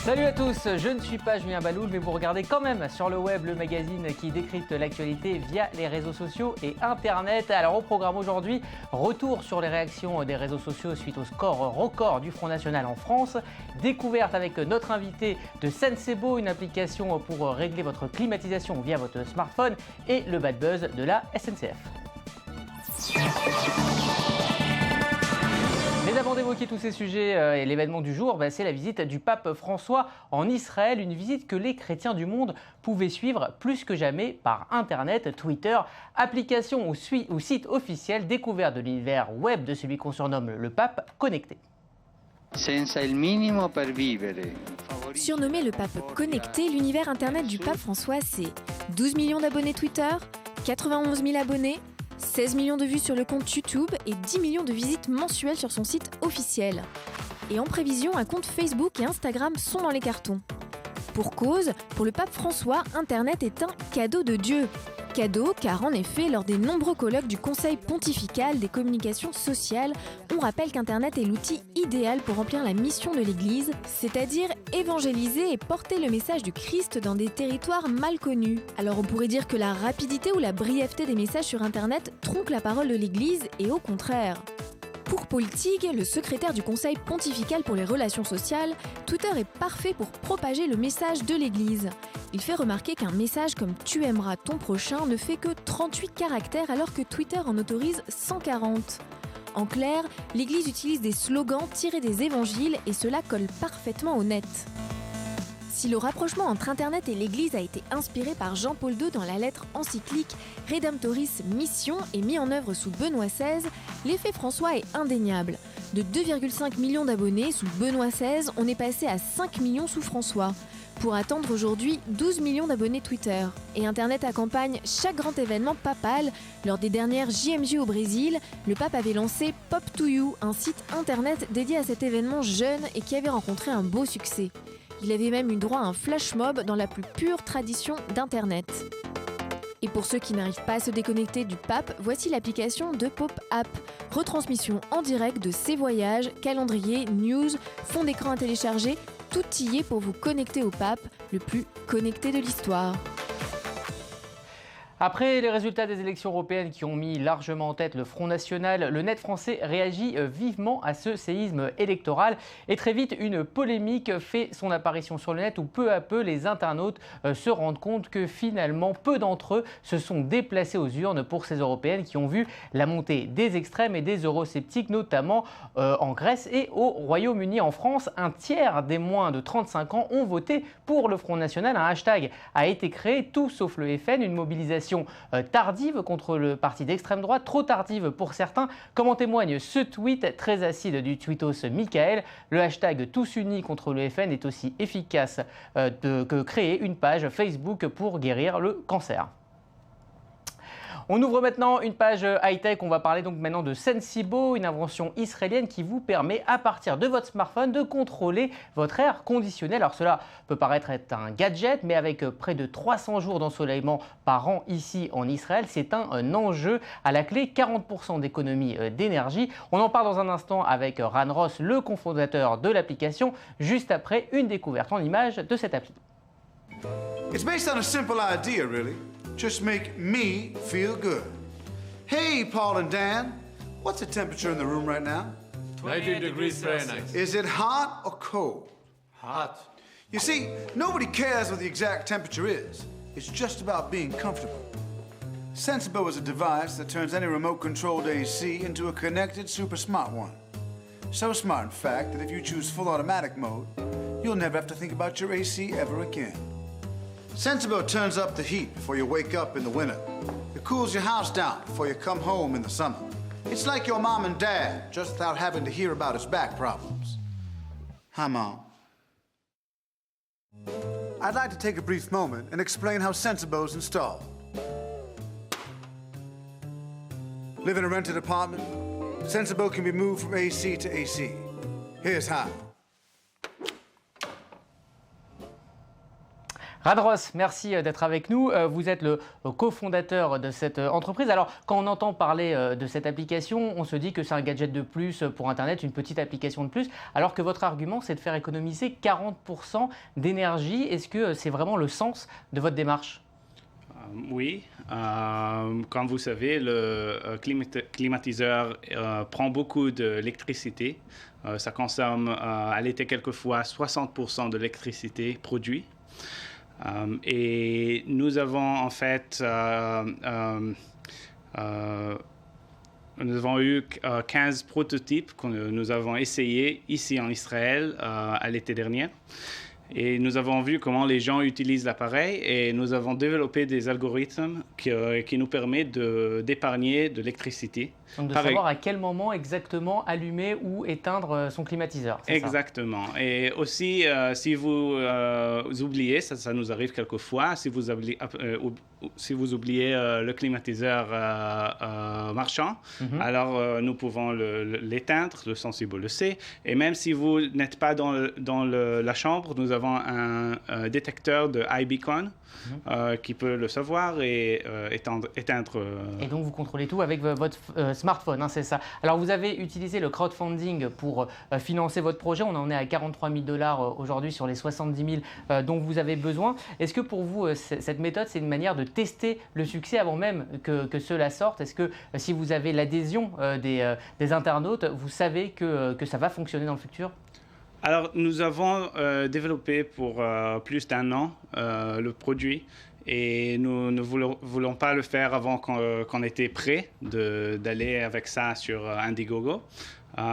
Salut à tous, je ne suis pas Julien Baloul, mais vous regardez quand même sur le web le magazine qui décrypte l'actualité via les réseaux sociaux et Internet. Alors au programme aujourd'hui, retour sur les réactions des réseaux sociaux suite au score record du Front National en France, découverte avec notre invité de Sensebo, une application pour régler votre climatisation via votre smartphone, et le bad buzz de la SNCF. Mais avant d'évoquer tous ces sujets et l'événement du jour, c'est la visite du pape François en Israël, une visite que les chrétiens du monde pouvaient suivre plus que jamais par Internet, Twitter, application ou site officiel, découverte de l'univers web de celui qu'on surnomme le pape connecté. Surnommé le pape connecté, l'univers Internet du pape François, c'est 12 millions d'abonnés Twitter, 91 000 abonnés, 16 millions de vues sur le compte YouTube et 10 millions de visites mensuelles sur son site officiel. Et en prévision, un compte Facebook et Instagram sont dans les cartons. Pour cause, pour le pape François, Internet est un cadeau de Dieu. Cadeau car en effet, lors des nombreux colloques du Conseil pontifical des communications sociales, on rappelle qu'Internet est l'outil idéal pour remplir la mission de l'Église, c'est-à-dire évangéliser et porter le message du Christ dans des territoires mal connus. Alors on pourrait dire que la rapidité ou la brièveté des messages sur Internet trompe la parole de l'Église et au contraire. Pour Paul Tig, le secrétaire du Conseil pontifical pour les relations sociales, Twitter est parfait pour propager le message de l'Église. Il fait remarquer qu'un message comme « Tu aimeras ton prochain » ne fait que 38 caractères alors que Twitter en autorise 140. En clair, l'Église utilise des slogans tirés des évangiles et cela colle parfaitement au net. Si le rapprochement entre Internet et l'Église a été inspiré par Jean-Paul II dans la lettre encyclique Redemptoris Mission et mis en œuvre sous Benoît XVI, l'effet François est indéniable. De 2,5 millions d'abonnés sous Benoît XVI, on est passé à 5 millions sous François, pour atteindre aujourd'hui 12 millions d'abonnés Twitter. Et Internet accompagne chaque grand événement papal. Lors des dernières JMJ au Brésil, le pape avait lancé Pop to You, un site internet dédié à cet événement jeune et qui avait rencontré un beau succès. Il avait même eu droit à un flash mob dans la plus pure tradition d'Internet. Et pour ceux qui n'arrivent pas à se déconnecter du pape, voici l'application de Pop App. Retransmission en direct de ses voyages, calendrier, news, fond d'écran à télécharger, tout y est pour vous connecter au pape, le plus connecté de l'histoire. Après les résultats des élections européennes qui ont mis largement en tête le Front National, le net français réagit vivement à ce séisme électoral et très vite une polémique fait son apparition sur le net où peu à peu les internautes se rendent compte que finalement peu d'entre eux se sont déplacés aux urnes pour ces européennes qui ont vu la montée des extrêmes et des eurosceptiques, notamment en Grèce et au Royaume-Uni. En France, un tiers des moins de 35 ans ont voté pour le Front National. Un hashtag a été créé, tout sauf le FN, une mobilisation tardive contre le parti d'extrême droite, trop tardive pour certains, comme en témoigne ce tweet très acide du tweetos Michael. Le hashtag tous unis contre le FN est aussi efficace que créer une page Facebook pour guérir le cancer. On ouvre maintenant une page high-tech, on va parler donc maintenant de Sensebo, une invention israélienne qui vous permet à partir de votre smartphone de contrôler votre air conditionné. Alors cela peut paraître être un gadget, mais avec près de 300 jours d'ensoleillement par an ici en Israël, c'est un enjeu. À la clé, 40% d'économie d'énergie. On en parle dans un instant avec Ran Ross, le cofondateur de l'application, juste après une découverte en images de cette appli. It's based on a simple idea, really. Just make me feel good. Hey, Paul and Dan, what's the temperature in the room right now? 90 degrees Fahrenheit. Is it hot or cold? Hot. You see, nobody cares what the exact temperature is. It's just about being comfortable. Sensibo is a device that turns any remote-controlled AC into a connected, super smart one. So smart, in fact, that if you choose full automatic mode, you'll never have to think about your AC ever again. Sensibo turns up the heat before you wake up in the winter. It cools your house down before you come home in the summer. It's like your mom and dad, just without having to hear about his back problems. Hi, Mom. I'd like to take a brief moment and explain how Sensibo's installed. Live in a rented apartment? Sensibo can be moved from AC to AC. Here's how. Radros, merci d'être avec nous. Vous êtes le cofondateur de cette entreprise. Alors, quand on entend parler de cette application, on se dit que c'est un gadget de plus pour Internet, une petite application de plus, alors que votre argument, c'est de faire économiser 40% d'énergie. Est-ce que c'est vraiment le sens de votre démarche ? Oui, comme vous savez, le climatiseur prend beaucoup d'électricité. Ça consomme à l'été quelquefois 60% de l'électricité produite. Et nous avons en fait nous avons eu 15 prototypes que nous avons essayés ici en Israël à l'été dernier. Et nous avons vu comment les gens utilisent l'appareil et nous avons développé des algorithmes qui nous permettent d'épargner de l'électricité. Donc de savoir à quel moment exactement allumer ou éteindre son climatiseur. Exactement. Ça. Et aussi, si vous oubliez, ça nous arrive quelquefois, si vous oubliez le climatiseur marchand, alors nous pouvons l'éteindre, le Sensibo le sait. Et même si vous n'êtes pas dans la chambre, nous avons un détecteur de iBeacon qui peut le savoir et éteindre. Et donc vous contrôlez tout avec votre smartphone, hein, c'est ça. Alors vous avez utilisé le crowdfunding pour financer votre projet. On en est à 43 000 $ aujourd'hui sur les 70 000 dont vous avez besoin. Est-ce que pour vous, cette méthode, c'est une manière de tester le succès avant même que cela sorte? Est-ce que si vous avez l'adhésion des internautes, vous savez que ça va fonctionner dans le futur? Alors, nous avons développé pour plus d'1 an le produit et nous ne voulons pas le faire avant qu'on était prêt d'aller avec ça sur Indiegogo.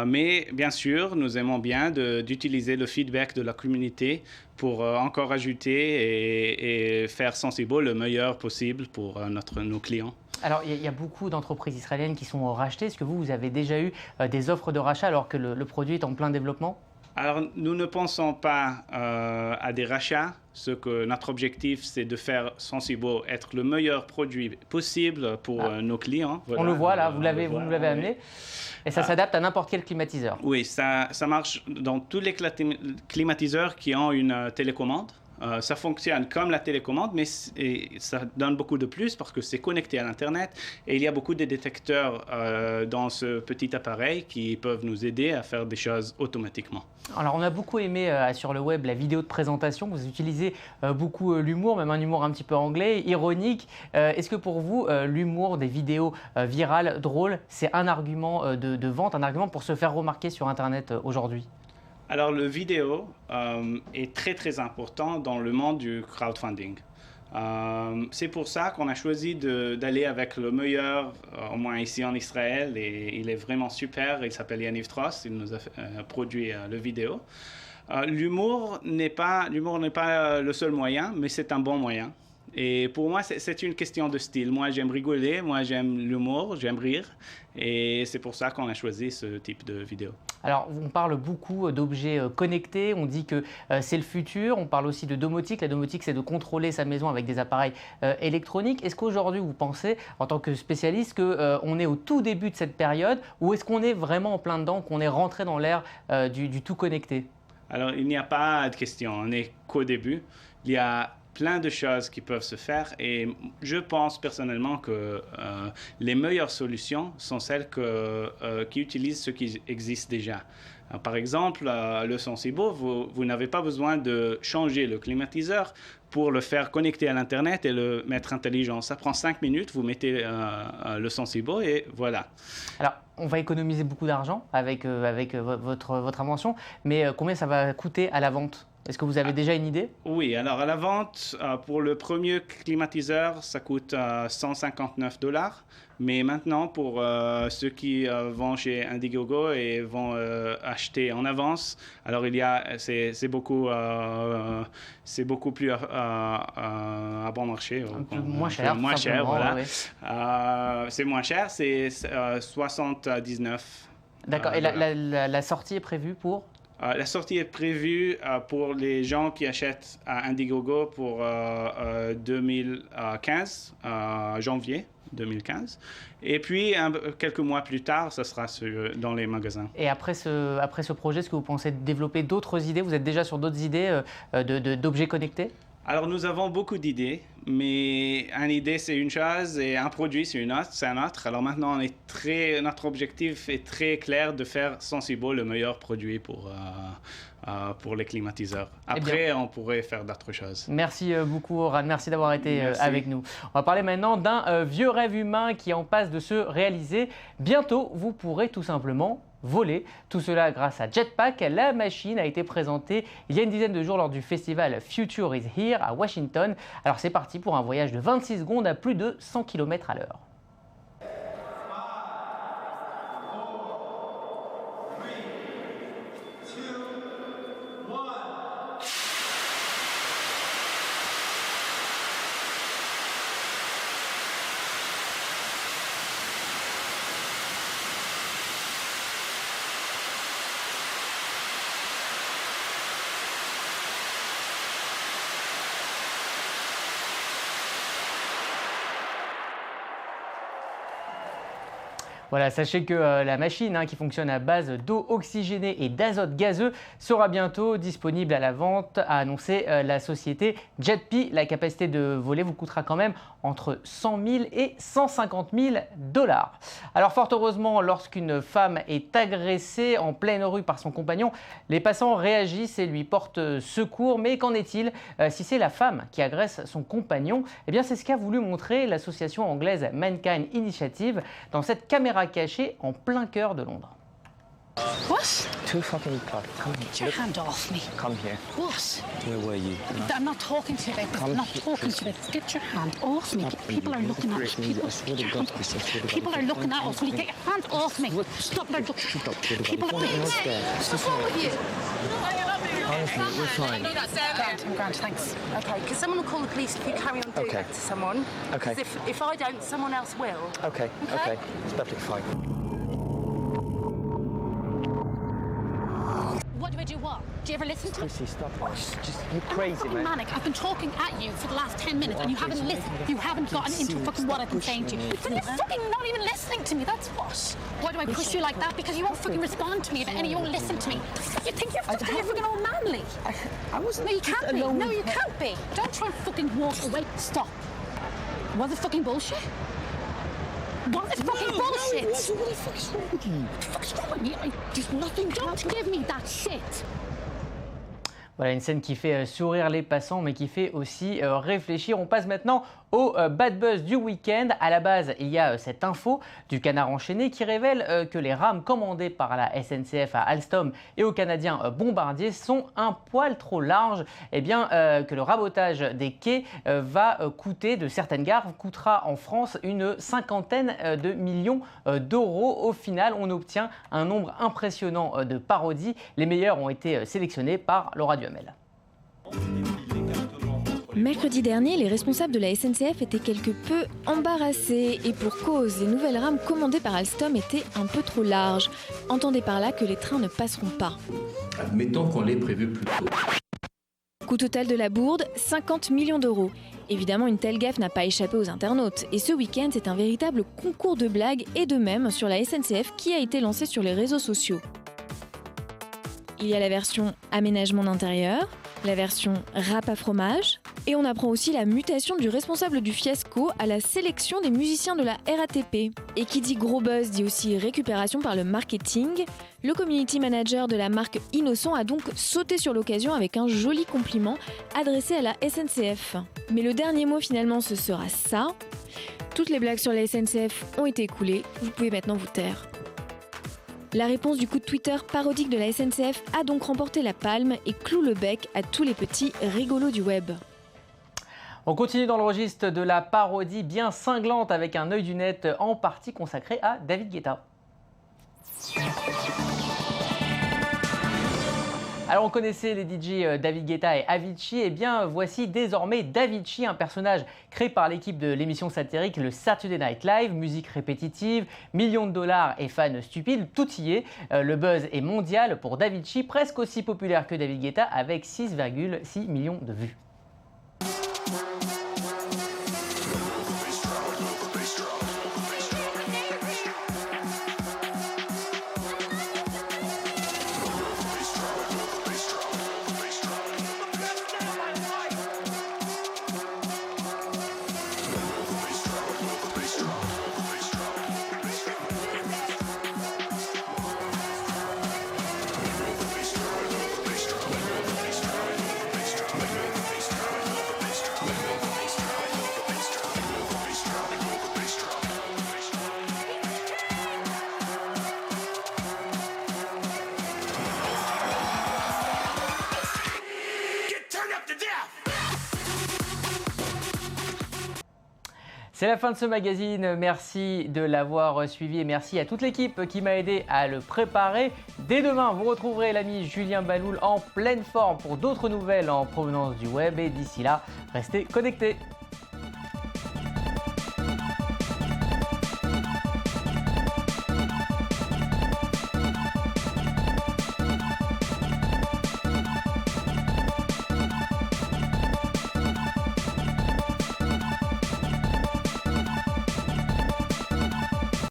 Mais bien sûr, nous aimons bien d'utiliser le feedback de la communauté pour encore ajouter et faire Sensibo le meilleur possible pour nos clients. Alors, il y a beaucoup d'entreprises israéliennes qui sont rachetées. Est-ce que vous avez déjà eu des offres de rachat alors que le produit est en plein développement? Alors, nous ne pensons pas à des rachats. Notre objectif, c'est de faire Sensibo être le meilleur produit possible pour nos clients. Voilà. On le voit là, vous nous l'avez amené. Et ça s'adapte à n'importe quel climatiseur. Oui, ça marche dans tous les climatiseurs qui ont une télécommande. Ça fonctionne comme la télécommande, mais ça donne beaucoup de plus parce que c'est connecté à l'Internet et il y a beaucoup de détecteurs dans ce petit appareil qui peuvent nous aider à faire des choses automatiquement. Alors, on a beaucoup aimé sur le web la vidéo de présentation. Vous utilisez beaucoup l'humour, même un humour un petit peu anglais, ironique. Est-ce que pour vous, l'humour des vidéos virales, drôles, c'est un argument de vente, un argument pour se faire remarquer sur Internet aujourd'hui? Alors, le vidéo est très, très important dans le monde du crowdfunding. C'est pour ça qu'on a choisi d'aller avec le meilleur, au moins ici en Israël, et il est vraiment super. Il s'appelle Yaniv Trost, il nous a produit le vidéo. L'humour n'est pas le seul moyen, mais c'est un bon moyen. Et pour moi, c'est une question de style. Moi, j'aime rigoler, moi, j'aime l'humour, j'aime rire. Et c'est pour ça qu'on a choisi ce type de vidéo. Alors, on parle beaucoup d'objets connectés, on dit que c'est le futur. On parle aussi de domotique. La domotique, c'est de contrôler sa maison avec des appareils électroniques. Est-ce qu'aujourd'hui, vous pensez, en tant que spécialiste, qu'on est au tout début de cette période ou est-ce qu'on est vraiment en plein dedans, qu'on est rentré dans l'ère du tout connecté? Alors, il n'y a pas de question. On n'est qu'au début. Il y a plein de choses qui peuvent se faire et je pense personnellement que les meilleures solutions sont celles qui utilisent ce qui existe déjà. Par exemple, le Sensibo, vous n'avez pas besoin de changer le climatiseur pour le faire connecter à l'Internet et le mettre intelligent. Ça prend 5 minutes, vous mettez le Sensibo et voilà. Alors, on va économiser beaucoup d'argent avec votre invention, mais combien ça va coûter à la vente ? Est-ce que vous avez déjà une idée? Oui, alors à la vente, pour le premier climatiseur, ça coûte 159 $. Mais maintenant, pour ceux qui vont chez Indiegogo et vont acheter en avance, alors c'est beaucoup plus à bon marché. Moins cher. Moins cher, voilà. Oui. C'est moins cher, c'est 79. D'accord, et la sortie est prévue pour? La sortie est prévue pour les gens qui achètent à Indiegogo pour 2015, janvier 2015. Et puis, quelques mois plus tard, ça sera dans les magasins. Et après ce projet, est-ce que vous pensez développer d'autres idées? Vous êtes déjà sur d'autres idées d'objets connectés? Alors, nous avons beaucoup d'idées, mais une idée, c'est une chose et un produit, c'est un autre. Alors maintenant, notre objectif est très clair de faire Sensibo le meilleur produit pour les climatiseurs. Après, on pourrait faire d'autres choses. Merci beaucoup, Oran. Merci d'avoir été avec nous. On va parler maintenant d'un vieux rêve humain qui est en passe de se réaliser. Bientôt, vous pourrez tout simplement voler. Tout cela grâce à Jetpack. La machine a été présentée il y a une dizaine de jours lors du festival Future is Here à Washington. Alors c'est parti pour un voyage de 26 secondes à plus de 100 km à l'heure. Voilà, sachez que la machine qui fonctionne à base d'eau oxygénée et d'azote gazeux sera bientôt disponible à la vente, a annoncé la société JetP. La capacité de voler vous coûtera quand même entre 100 000 et 150 000 $. Alors fort heureusement, lorsqu'une femme est agressée en pleine rue par son compagnon, les passants réagissent et lui portent secours. Mais qu'en est-il si c'est la femme qui agresse son compagnon? Eh bien c'est ce qu'a voulu montrer l'association anglaise Mankind Initiative dans cette caméra cachée en plein cœur de Londres. What? 2 fucking o'clock. Come here. Get your hand off me. Come here. What? Where were you? I'm not talking to you about this. I'm not talking to you about this. Get your hand off me. People are looking at us. I swear to God, Chris, I swear to God. People are looking at us. Will you get your hand off me? Stop. They're looking. People are looking. What's wrong with you? Honestly, we're fine. Grant, thanks. Okay, because someone will call the police if you carry on doing that to someone. Okay. Because if I don't, someone else will. Okay. It's perfectly fine. What do I do what? Do you ever listen to me? Chrissy, stop. You're crazy, fucking man. manic. I've been talking at you for the last 10 minutes and you haven't listened. You haven't gotten into fucking what I've been saying to you. Then you're fucking not even listening to me, that's what. Why do I push you like that? Because you won't fucking respond to me and you won't listen to me. You think you're fucking all manly. I wasn't. No, you can't be. No, you can't be. Don't try and fucking walk away. Stop. Was it fucking bullshit? Was it fucking bullshit? What the fuck is wrong with you? What the fuck's wrong with me? There's nothing. Don't give me that shit. Voilà une scène qui fait sourire les passants mais qui fait aussi réfléchir. On passe maintenant au bad buzz du week-end. À la base, il y a cette info du Canard enchaîné qui révèle que les rames commandées par la SNCF à Alstom et au Canadien Bombardier sont un poil trop larges. Eh bien, que le rabotage des quais va coûter, de certaines gares, coûtera en France une 50aine de millions d'euros. Au final, on obtient un nombre impressionnant de parodies. Les meilleurs ont été sélectionnés par Laura Duhamel. Mercredi dernier, les responsables de la SNCF étaient quelque peu embarrassés et pour cause, les nouvelles rames commandées par Alstom étaient un peu trop larges. Entendez par là que les trains ne passeront pas. Admettons qu'on l'ait prévu plus tôt. Coût total de la bourde, 50 millions d'euros. Évidemment, une telle gaffe n'a pas échappé aux internautes. Et ce week-end, c'est un véritable concours de blagues et de mèmes sur la SNCF qui a été lancé sur les réseaux sociaux. Il y a la version aménagement d'intérieur, la version râpe à fromage, et on apprend aussi la mutation du responsable du fiasco à la sélection des musiciens de la RATP. Et qui dit gros buzz dit aussi récupération par le marketing. Le community manager de la marque Innocent a donc sauté sur l'occasion avec un joli compliment adressé à la SNCF. Mais le dernier mot finalement ce sera ça. Toutes les blagues sur la SNCF ont été écoulées, vous pouvez maintenant vous taire. La réponse du coup de Twitter parodique de la SNCF a donc remporté la palme et cloue le bec à tous les petits rigolos du web. On continue dans le registre de la parodie bien cinglante avec un œil du net en partie consacré à David Guetta. Alors on connaissait les DJ David Guetta et Avicii, et bien voici désormais Davichi, un personnage créé par l'équipe de l'émission satirique le Saturday Night Live, musique répétitive, millions de dollars et fans stupides, tout y est. Le buzz est mondial pour Davichi, presque aussi populaire que David Guetta avec 6,6 millions de vues. C'est la fin de ce magazine, merci de l'avoir suivi et merci à toute l'équipe qui m'a aidé à le préparer. Dès demain, vous retrouverez l'ami Julien Baloul en pleine forme pour d'autres nouvelles en provenance du web et d'ici là, restez connectés.